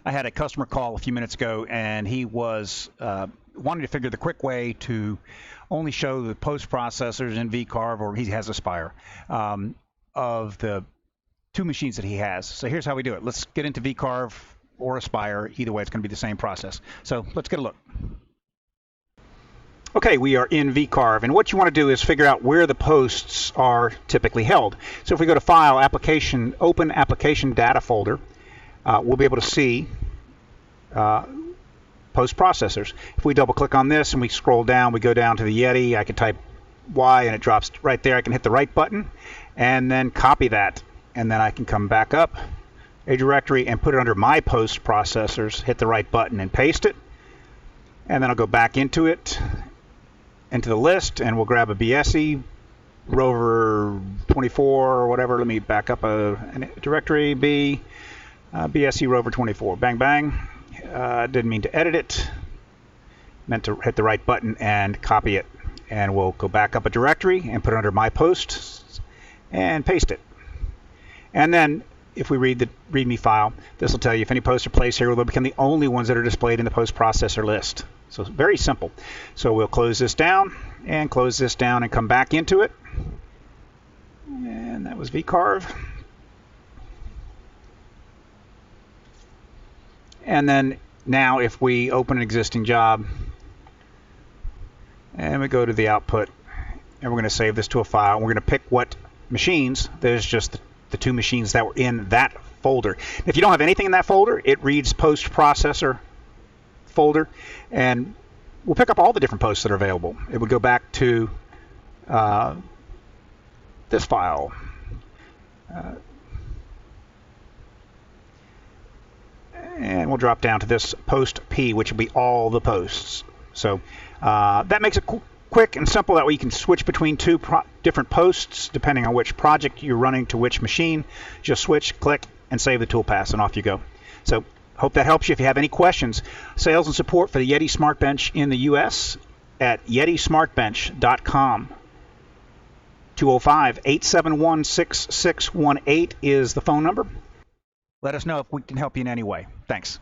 I had a customer call a few minutes ago, and he was wanting to figure the quick way to only show the post processors in VCarve, or he has Aspire, of the two machines that he has. So here's how we do it. Let's get into VCarve or Aspire. Either way, it's going to be the same process. So let's get a look. Okay, we are in VCarve, and what you want to do is figure out where the posts are typically held. So if we go to File, Application, Open Application Data Folder, we'll be able to see post processors. If we double click on this and we scroll down, we go down to the Yeti, I can type Y and it drops right there. I can hit the right button and then copy that, and then I can come back up a directory and put it under my post processors, hit the right button and paste it, and then I'll go back into it, into the list, and we'll grab a BSE Rover 24 or whatever. Let me back up a directory, BSE Rover 24. Bang, bang. Didn't mean to edit it. Meant to hit the right button and copy it. And we'll go back up a directory and put it under my posts and paste it. And then if we read the README file, this will tell you if any posts are placed here, they'll become the only ones that are displayed in the post processor list. So it's very simple. So we'll close this down and come back into it. And that was VCarve. And then now if we open an existing job and we go to the output, and we're going to save this to a file, we're going to pick what machines. There's just the two machines that were in that folder. If you don't have anything in that folder, it reads post processor folder, and we'll pick up all the different posts that are available. It would go back to this file. And we'll drop down to this post P, which will be all the posts. So that makes it quick and simple. That way you can switch between two different posts depending on which project you're running to which machine. Just switch, click, and save the toolpath, and off you go. So hope that helps you. If you have any questions, sales and support for the Yeti SmartBench in the US at YetiSmartBench.com. 205-871-6618 is the phone number. Let us know if we can help you in any way. Thanks.